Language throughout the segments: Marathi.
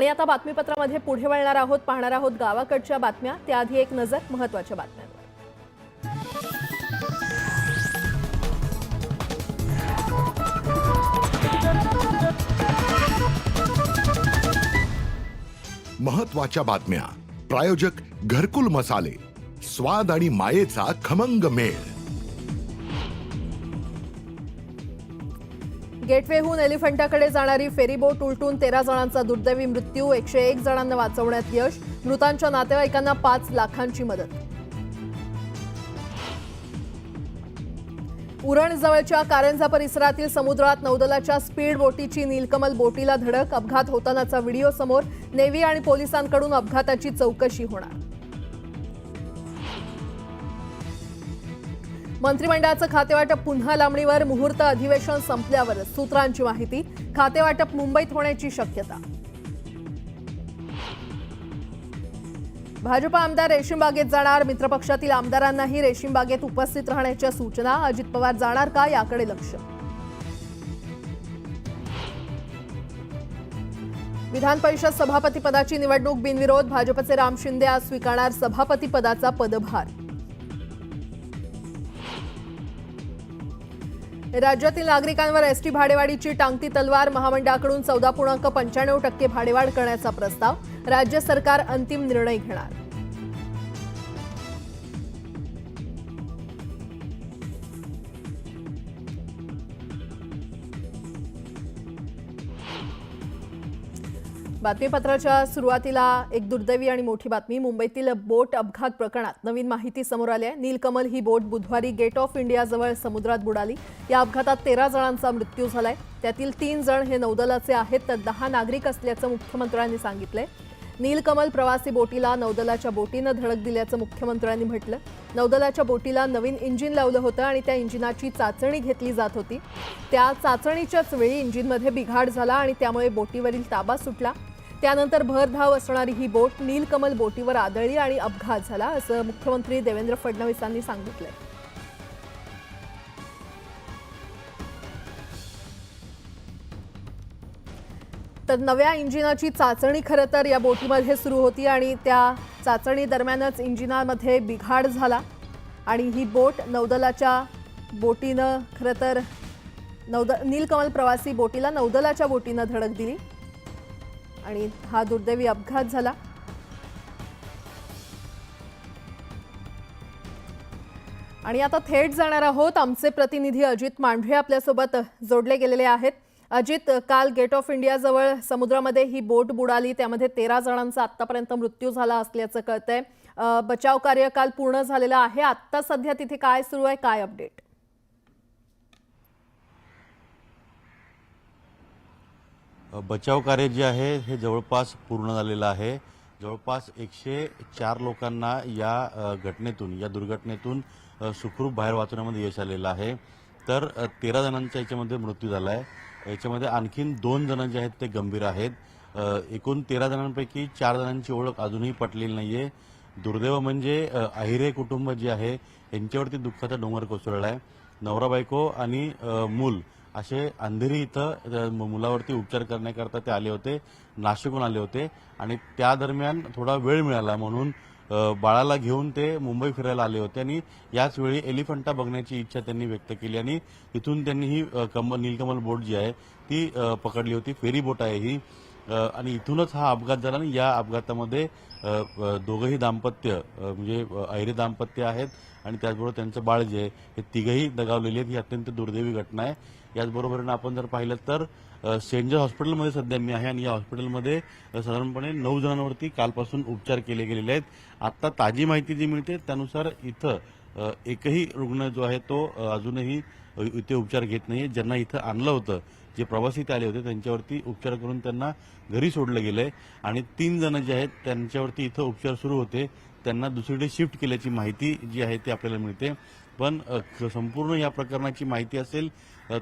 आणि आता बातमीपत्रामध्ये पुढे वळणार आहोत, पाहणार आहोत गावाकडच्या बातम्या. त्याआधी एक नजर महत्त्वाच्या बातम्यांवर. महत्त्वाच्या बातम्या. प्रायोजक घरकुल मसाले, स्वाद आणि मायेचा खमंग मेळ. गेटवेहून एलिफंटाकडे जाणारी फेरीबोट उलटून 13 जणांचा दुर्दैवी मृत्यू. 101 जणांना वाचवण्यात यश. मृतांच्या नातेवाईकांना 5 लाखांची मदत. उरण जवळच्या कारंजा परिसरातील समुद्रात नौदलाच्या स्पीड बोटीची नीलकमल बोटीला धडक. अपघात होतानाचा व्हिडिओ समोर. नेव्ही आणि पोलिसांकडून अपघाताची चौकशी होणार. मंत्रिमंडळाचं खातेवाटप पुन्हा लांबणीवर. मुहूर्त अधिवेशन संपल्यावर सूत्रांची माहिती. खातेवाटप मुंबईत होण्याची शक्यता. भाजपा आमदार रेशीमबागेत जाणार. मित्रपक्षातील आमदारांनाही रेशीमबागेत उपस्थित राहण्याच्या सूचना. अजित पवार जाणार का, याकडे लक्ष. विधान परिषद सभापती पदाची निवडणूक बिनविरोध. भाजपचे राम शिंदे आज स्वीकारणार सभापती पदाचा पदभार. राज्यातील नागरिकांवर एसटी भाडेवाढीची टांगती तलवार. महामंडळाकडून 14.95% भाडेवाढ करण्याचा प्रस्ताव. राज्य सरकार अंतिम निर्णय घेणार. बातमीपत्राच्या सुरुवातीला एक दुर्दैवी आणि मोठी बातमी. मुंबईतील बोट अपघात प्रकरणात नवीन माहिती समोर आली आहे. नीलकमल ही बोट बुधवारी गेट ऑफ इंडिया जवळ समुद्रात बुडाली. या अपघातात 13 जणांचा मृत्यू झालाय. त्यातील 3 जण हे नौदलाचे आहेत, तर 10 नागरिक असल्याचं मुख्यमंत्र्यांनी सांगितलंय. नीलकमल प्रवासी बोटीला नौदलाच्या बोटीनं धडक दिल्याचं मुख्यमंत्र्यांनी म्हटलं. नौदलाच्या बोटीला नवीन इंजिन लावलं होतं आणि त्या इंजिनाची चाचणी घेतली जात होती. त्या चाचणीच्याच वेळी इंजिनमध्ये बिघाड झाला आणि त्यामुळे बोटीवरील ताबा सुटला. त्यानंतर भरधाव असणारी ही बोट नीलकमल बोटीवर आदळली आणि अपघात झाला, असं मुख्यमंत्री देवेंद्र फडणवीसांनी सांगितलंय. तर नव्या इंजिनाची चाचणी खरं तर या बोटीमध्ये सुरू होती आणि त्या चाचणी दरम्यानच इंजिनामध्ये बिघाड झाला आणि ही बोट नौदलाच्या बोटीनं खरं तर नीलकमल प्रवासी बोटीला नौदलाच्या बोटीनं धडक दिली आणि हा दुर्दैवी अपघात झाला. आणि आता थेट जाणार आहोत. आमचे प्रतिनिधी अजित मांढरे आपल्यासोबत जोडले गेलेले आहेत. अजित, काल गेट ऑफ इंडिया जवळ समुद्रामध्ये ही बोट बुडाली. त्यामध्ये 13 जणांचा आतापर्यंत मृत्यू झाला असल्याचं कळतंय. बचाव कार्य काल पूर्ण झालेलं आहे. आता सध्या तिथे काय सुरू आहे, काय अपडेट? बचाव कार्य जे आहे हे जवळपास पूर्ण झालेलं आहे. जवळपास 104 लोकांना या घटनेतून, या दुर्घटनेतून सुखरूप बाहेर वाचवण्यामध्ये यश आलेलं आहे. तर 13 जणांचा याच्यामध्ये मृत्यू झाला आहे. याच्यामध्ये आणखीन 2 जण जे आहेत ते गंभीर आहेत. एकूण 13 जणांपैकी 4 जणांची ओळख अजूनही पटलेली नाहीये. दुर्दैव म्हणजे अहिरे कुटुंब जे आहे यांच्यावरती दुःखाचा डोंगर कोसळला आहे. नवरा बायको आणि मूल असे अंधेरी इथं मुलावरती उपचार करण्याकरता ते आले होते, नाशिकहून आले होते आणि त्या दरम्यान थोडा वेळ मिळाला म्हणून बाळाला घेऊन ते मुंबई फिरायला आले होते आणि याच वेळी एलिफंटा बघण्याची इच्छा त्यांनी व्यक्त केली आणि इथून त्यांनी ही नीलकमल बोट जी आहे ती पकडली होती. फेरी बोट आहे ही आणि इथूनच हा अपघात झाला आणि या अपघातामध्ये दोघंही दाम्पत्य म्हणजे अहिरे दाम्पत्य आहेत आणि त्याचबरोबर त्यांचं बाळ जे आहे हे तिघही दगावलेली आहेत. ही अत्यंत दुर्दैवी घटना आहे. याचबरोबरीनं आपण जर पाहिलं तर सेंट जॉर्ज हॉस्पिटलमध्ये सध्या मी आहे आणि या हॉस्पिटलमध्ये साधारणपणे 9 जणांवरती कालपासून उपचार केले गेलेले आहेत. आता ताजी माहिती जी मिळते त्यानुसार इथं एकही रुग्ण जो आहे तो अजूनही इथे उपचार घेत नाही. ज्यांना इथं आणलं होतं, जे प्रवासी इथे आले होते त्यांच्यावरती उपचार करून त्यांना घरी सोडलं गेलंय आणि 3 जण जे आहेत त्यांच्यावरती इथं उपचार सुरू होते, त्यांना दुसरीकडे शिफ्ट केल्याची माहिती जी आहे ती आपल्याला मिळते. पण संपूर्ण या प्रकरणाची माहिती असेल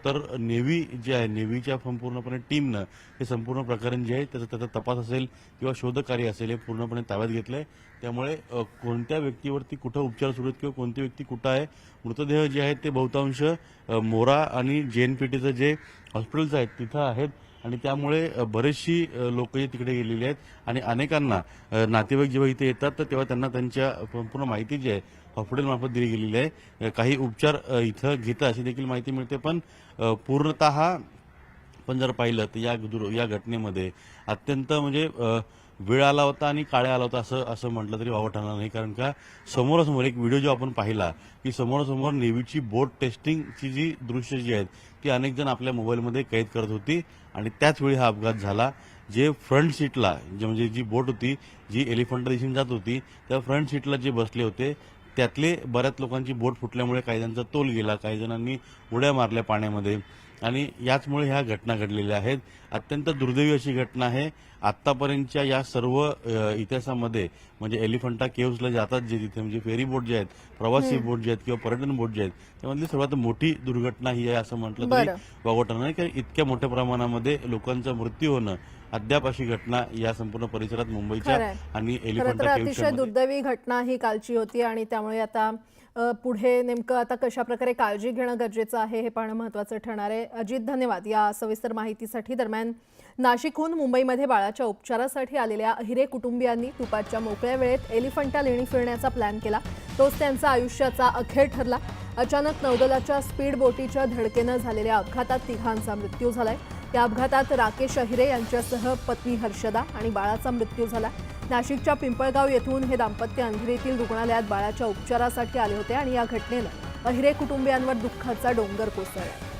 तर नेव्ही जे आहे, नेव्हीच्या संपूर्णपणे टीमनं हे संपूर्ण प्रकरण जे आहे त्याचा तपास असेल किंवा शोधकार्य असेल हे पूर्णपणे ताब्यात घेतलंय. त्यामुळे कोणत्या व्यक्तीवरती कुठं उपचार सुरू आहेत किंवा कोणती व्यक्ती कुठं आहे, मृतदेह जे आहेत ते बहुतांश मोरा आणि जेएनपीटीचं जे हॉस्पिटल्स आहेत तिथं आहेत आणि त्यामुळे बरेचशी लोक तिकडे गेलेली आहेत आणि अनेकांना नातेवाईक जेव्हा इथे येतात तर तेव्हा त्यांना त्यांच्या संपूर्ण माहिती जी आहे हॉस्पिटलमार्फत दिली गेलेली आहे. काही उपचार इथं घेतात अशी देखील माहिती मिळते, पण पूर्णतः पण जर पाहिलं तर या घटनेमध्ये अत्यंत म्हणजे वेळ आला होता आणि काळे आला होता असं म्हटलं तरी वावं ठरणार नाही. कारण का समोरासमोर एक व्हिडिओ जो आपण पाहिला की समोरासमोर नेव्हीची बोट टेस्टिंगची जी दृश्य जी आहेत ती अनेक जण आपल्या मोबाईलमध्ये कैद करत होती आणि त्याच वेळी हा अपघात झाला. जे फ्रंट सीटला म्हणजे जी बोट होती जी एलिफंटा दिशेने जात होती त्या फ्रंट सीटला जे बसले होते त्यातले बऱ्याच लोकांची बोट फुटल्यामुळे काही जणांचा तोल गेला, काही जणांनी उड्या मारल्या पाण्यामध्ये आणि याचमुळे ह्या घटना घडलेल्या आहेत. अत्यंत दुर्दैवी अशी घटना आहे. आतापर्यंतच्या या सर्व इतिहासामध्ये म्हणजे एलिफंटा केव्हजला जातात जे तिथे म्हणजे फेरी बोट जे आहेत, प्रवासी बोट जे आहेत किंवा पर्यटन बोट जे आहेत त्यामधली सर्वात मोठी दुर्घटना ही आहे असं म्हटलं तरी वावगं ठरणार नाही. कारण इतक्या मोठ्या प्रमाणामध्ये लोकांचा मृत्यू होणं अद्याप अशी घटना या संपूर्ण परिसरात मुंबईच्या आणि एलिफंटा अतिशय दुर्दैवी घटना ही कालची होती आणि त्यामुळे आता पुढे नेमकं आता कशा प्रकारे काळजी घेणं गरजेचं आहे हे पाहणं महत्त्वाचं ठरणार आहे. अजित, धन्यवाद या सविस्तर माहितीसाठी. दरम्यान नाशिकहून मुंबईमध्ये बाळाच्या उपचारासाठी आलेल्या अहिरे कुटुंबियांनी दुपारच्या मोकळ्या वेळेत एलिफंटा लेणी फिरण्याचा प्लॅन केला. तोच त्यांचा आयुष्याचा अखेर ठरला. अचानक नौदलाच्या स्पीड बोटीच्या धडकेनं झालेल्या अपघातात तिघांचा मृत्यू झालाय. या अपघातात राकेश अहिरे यांच्यासह पत्नी हर्षदा आणि बाळाचा मृत्यू झाला. नाशिकच्या पिंपळगाव येथून हे दाम्पत्य अंधेरीतील रुग्णालयात बाळाच्या उपचारासाठी आले होते आणि या घटनेनं अहिरे कुटुंबियांवर दुःखाचा डोंगर कोसळला.